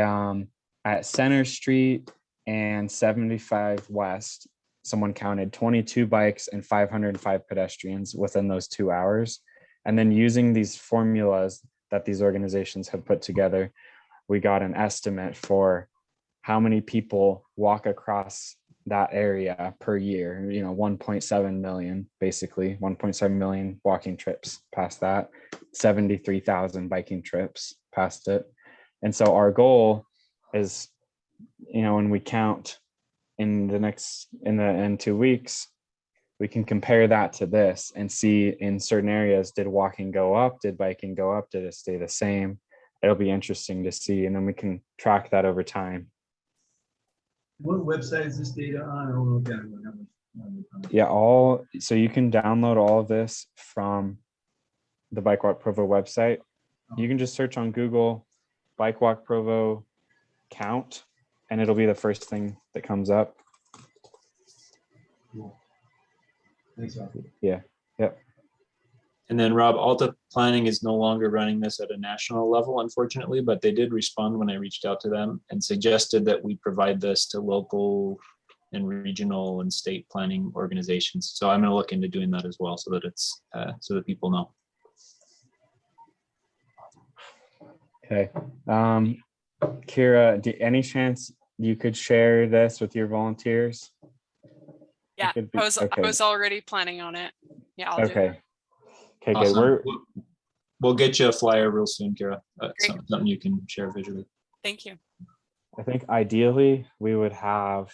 at Center Street and 75 West, someone counted 22 bikes and 505 pedestrians within those 2 hours. And then using these formulas that these organizations have put together, we got an estimate for how many people walk across that area per year. 1.7 million, basically 1.7 million walking trips past that, 73,000 biking trips past it. And so our goal is, when we count in 2 weeks, we can compare that to this and see in certain areas, did walking go up? Did biking go up? Did it stay the same? It'll be interesting to see. And then we can track that over time. What website is this data on? I'll look at it. Yeah, so you can download all of this from the BikeWalk Provo website. You can just search on Google BikeWalk Provo count, and it'll be the first thing that comes up. Cool. Thanks, Rob. Yeah. Yep. And then Rob, Alta Planning is no longer running this at a national level, unfortunately, but they did respond when I reached out to them and suggested that we provide this to local and regional and state planning organizations. So I'm going to look into doing that as well, so that it's so that people know. Okay. Kira, any chance you could share this with your volunteers? Yeah, I was already planning on it. Yeah, I'll do that. Okay, awesome. Good. We'll get you a flyer real soon, Kira. Something you can share visually. Thank you. I think ideally we would have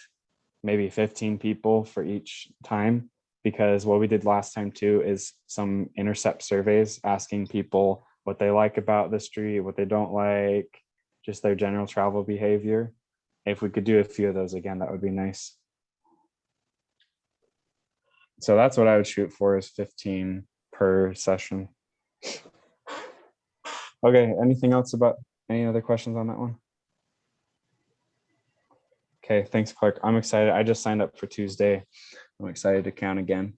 maybe 15 people for each time, because what we did last time too is some intercept surveys asking people what they like about the street, what they don't like, just their general travel behavior. If we could do a few of those again, that would be nice. So that's what I would shoot for, is 15 per session. Okay, anything else about any other questions on that one? Okay, thanks, Clark. I'm excited. I just signed up for Tuesday. I'm excited to count again.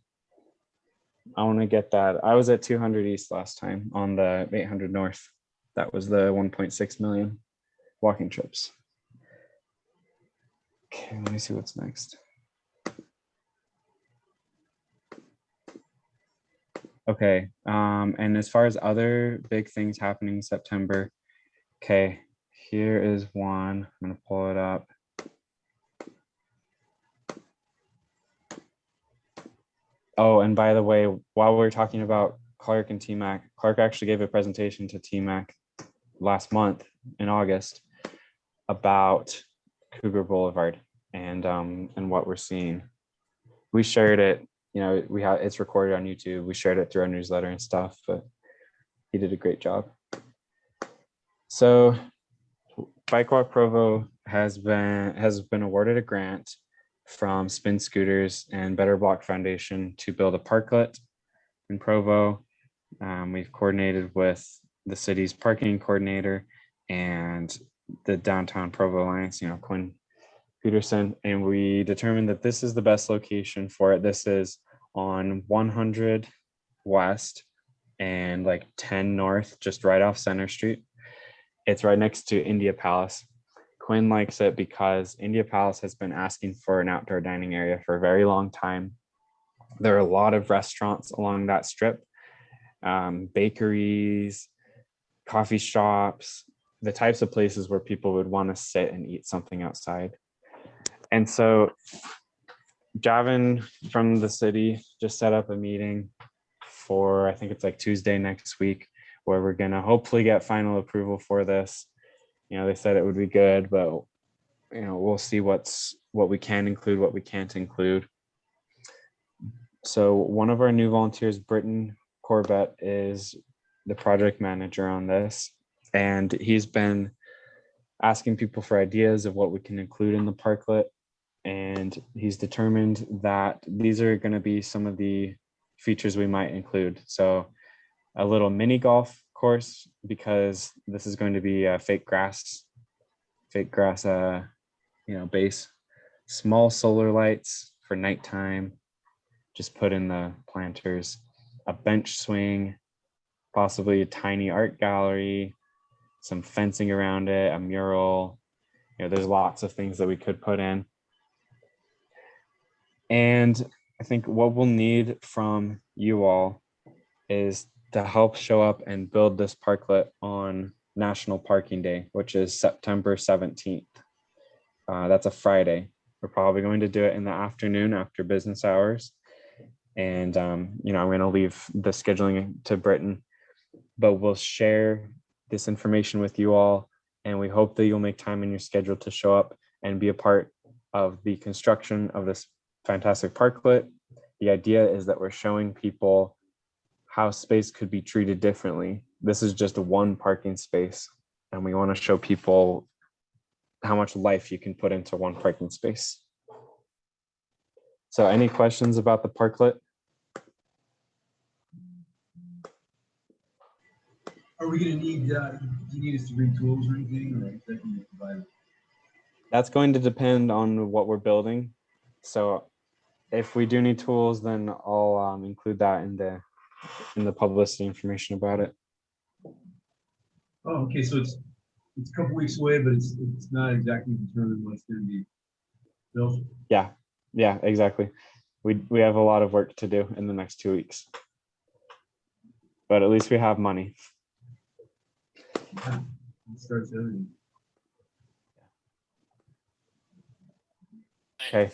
I want to get that. I was at 200 East last time on the 800 North. That was the 1.6 million walking trips. Okay, let me see what's next. Okay, and as far as other big things happening in September, okay, here is one. I'm gonna pull it up. Oh, and by the way, while we're talking about Clark and TMAC, Clark actually gave a presentation to TMAC last month in August about Cougar Boulevard and what we're seeing. We shared it, it's recorded on YouTube. We shared it through our newsletter and stuff, but he did a great job. So BikeWalk Provo has been awarded a grant from Spin Scooters and Better Block Foundation to build a parklet in Provo. We've coordinated with the city's parking coordinator and the Downtown Provo Alliance, Quinn Peterson, and we determined that this is the best location for it. This is on 100 West and like 10 North, just right off Center Street. It's right next to India Palace. Quinn likes it because India Palace has been asking for an outdoor dining area for a very long time. There are a lot of restaurants along that strip, bakeries, coffee shops, the types of places where people would want to sit and eat something outside. And so Javin from the city just set up a meeting for, I think it's like Tuesday next week, where we're going to hopefully get final approval for this. They said it would be good, but we'll see what we can include, what we can't include. So one of our new volunteers, Britton Corbett, is the project manager on this, and he's been asking people for ideas of what we can include in the parklet. And he's determined that these are going to be some of the features we might include. So a little mini golf course, because this is going to be a fake grass base, small solar lights for nighttime, just put in the planters, a bench swing, possibly a tiny art gallery, some fencing around it, a mural. There's lots of things that we could put in. And I think what we'll need from you all is to help show up and build this parklet on National Parking Day, which is September 17th. That's a Friday. We're probably going to do it in the afternoon after business hours. And, I'm going to leave the scheduling to Britton, but we'll share this information with you all. And we hope that you'll make time in your schedule to show up and be a part of the construction of this fantastic parklet. The idea is that we're showing people how space could be treated differently. This is just one parking space, and we want to show people how much life you can put into one parking space. So any questions about the parklet? Are we going to need, do you need us to bring tools or anything, or is that going to be provided? That's going to depend on what we're building. So if we do need tools, then I'll include that in the publicity information about it. Oh, okay, so it's a couple weeks away, but it's not exactly determined when it's going to be built. Yeah, exactly. We have a lot of work to do in the next 2 weeks, but at least we have money. Yeah, it starts everything. Okay.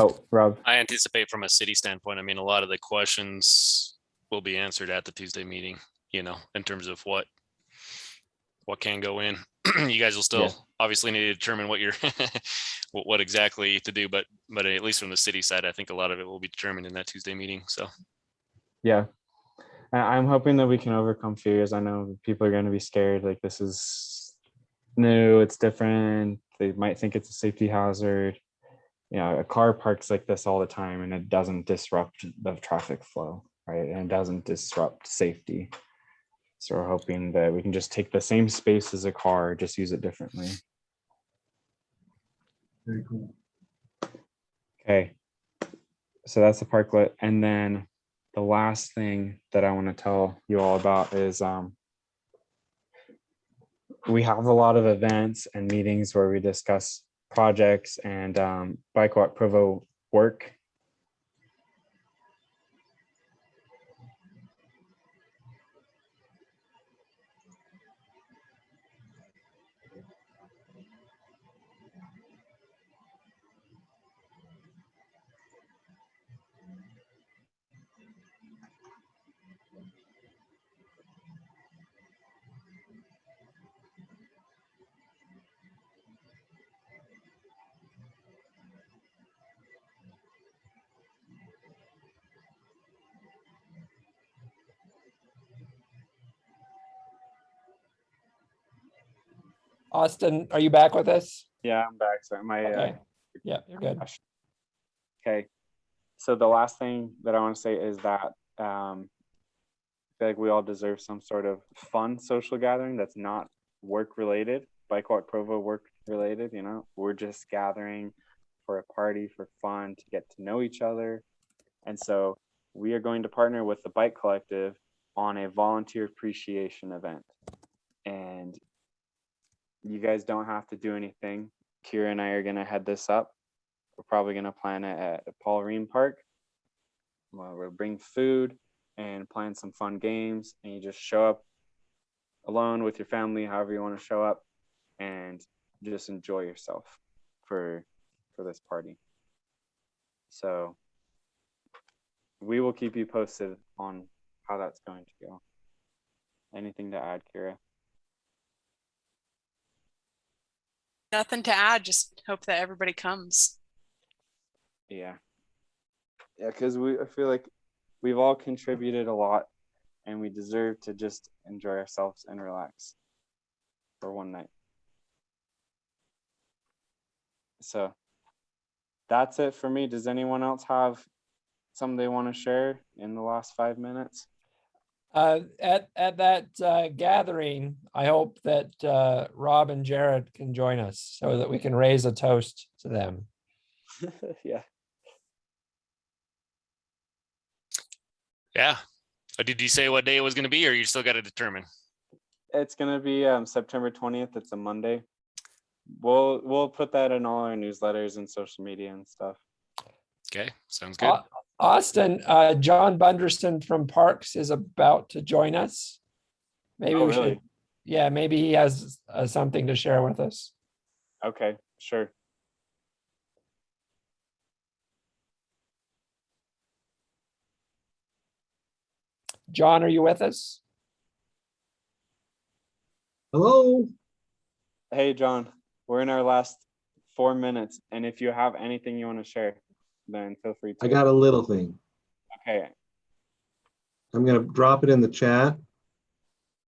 Oh, Rob. I anticipate from a city standpoint, a lot of the questions will be answered at the Tuesday meeting, in terms of what can go in. You guys will still obviously need to determine what you're what exactly to do, but at least from the city side, I think a lot of it will be determined in that Tuesday meeting. So yeah, I'm hoping that we can overcome fears. I know people are going to be scared, like this is new, it's different, they might think it's a safety hazard. A car parks like this all the time and it doesn't disrupt the traffic flow, right? And it doesn't disrupt safety. So we're hoping that we can just take the same space as a car, just use it differently. Very cool. Okay. So that's the parklet. And then the last thing that I want to tell you all about is we have a lot of events and meetings where we discuss projects and BikeWalk Provo work. Austin, are you back with us? Yeah, I'm back. Sorry, Okay. Yeah, you're good. Okay. So the last thing that I want to say is that I feel like we all deserve some sort of fun social gathering that's not work related, BikeWalk Provo work related. You know, we're just gathering for a party for fun to get to know each other. And so we are going to partner with the Bike Collective on a volunteer appreciation event. And you guys don't have to do anything. Kira and I are going to head this up. We're probably going to plan it at Paul Reen Park. We'll bring food and plan some fun games, and you just show up alone with your family, however you want to show up, and just enjoy yourself for this party. So we will keep you posted on how that's going to go. Anything to add, Kira? Nothing to add. Just hope that everybody comes. Yeah, because I feel like we've all contributed a lot, and we deserve to just enjoy ourselves and relax for one night. So that's it for me. Does anyone else have something they want to share in the last 5 minutes? At that gathering, I hope that Rob and Jared can join us so that we can raise a toast to them. Yeah. Yeah. Did you say what day it was going to be, or you still got to determine? It's gonna be September 20th. It's a Monday. We'll put that in all our newsletters and social media and stuff. Okay, sounds good. Austin, John Bunderson from Parks is about to join us. Maybe we really? should. Yeah, maybe he has something to share with us. Okay, sure. John, are you with us? Hello. Hey, John, we're in our last 4 minutes, and if you have anything you want to share, then feel free to. I got a little thing. Okay. I'm going to drop it in the chat,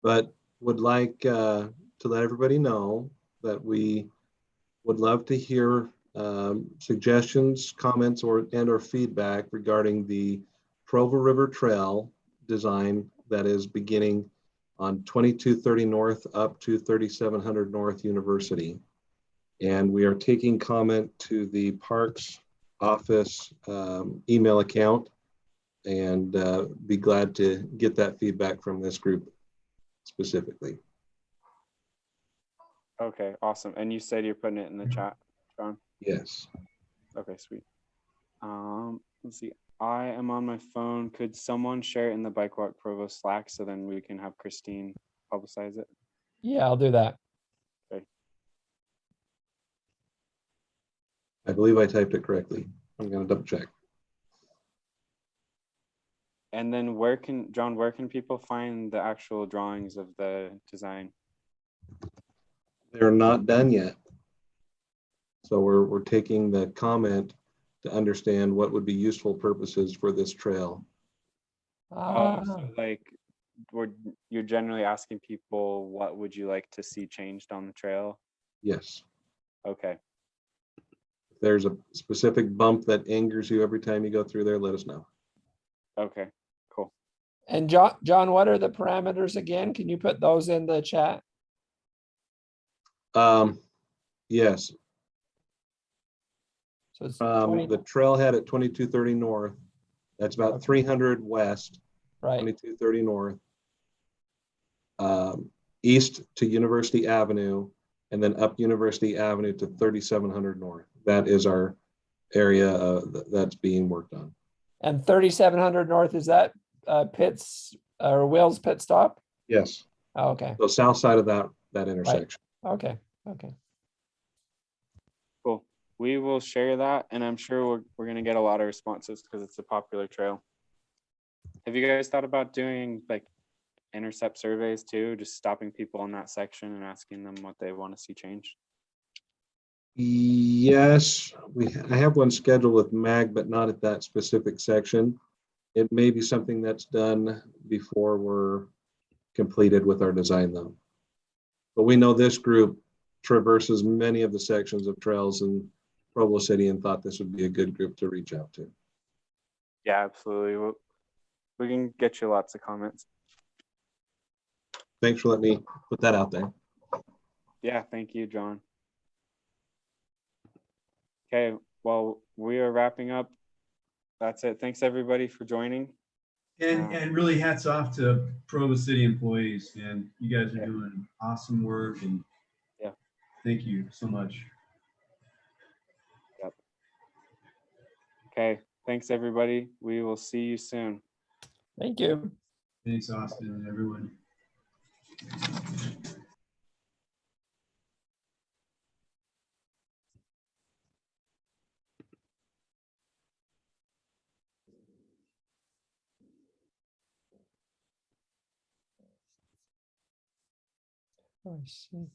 but would like to let everybody know that we would love to hear suggestions, comments, or feedback regarding the Provo River Trail design that is beginning on 2230 North up to 3700 North University. And we are taking comment to the Parks office email account, and be glad to get that feedback from this group specifically. Okay, awesome. And you said you're putting it in the chat, John? Yes. Okay, sweet. Let's see. I am on my phone. Could someone share it in the BikeWalk Provo Slack so then we can have Christine publicize it? Yeah, I'll do that. Okay. I believe I typed it correctly. I'm going to double check. And then John, where can people find the actual drawings of the design? They're not done yet. So we're taking the comment to understand what would be useful purposes for this trail. So like you're generally asking people, what would you like to see changed on the trail? Yes. Okay. If there's a specific bump that angers you every time you go through there, let us know. Okay, cool. And John, what are the parameters again? Can you put those in the chat? Yes. So it's the trailhead at 2230 North, that's about 300 west, right. 2230 North, east to University Avenue, and then up University Avenue to 3700 North. That is our area that's being worked on. And 3700 North, is that Pitts or Will's pit stop? Yes. Oh, okay. So south side of that intersection. Right. Okay. Cool. We will share that, and I'm sure we're going to get a lot of responses because it's a popular trail. Have you guys thought about doing like intercept surveys too, just stopping people in that section and asking them what they want to see changed? Yes, I have one scheduled with MAG, but not at that specific section. It may be something that's done before we're completed with our design though. But we know this group traverses many of the sections of trails in Provo City and thought this would be a good group to reach out to. Yeah, absolutely. We can get you lots of comments. Thanks for letting me put that out there. Yeah, thank you, John. Okay, well, we are wrapping up. That's it. Thanks everybody for joining. And really hats off to Provo City employees, man. You guys are Yeah. doing awesome work, and yeah, thank you so much. Yep. Okay, thanks everybody. We will see you soon. Thank you. Thanks, Austin, and everyone. I see.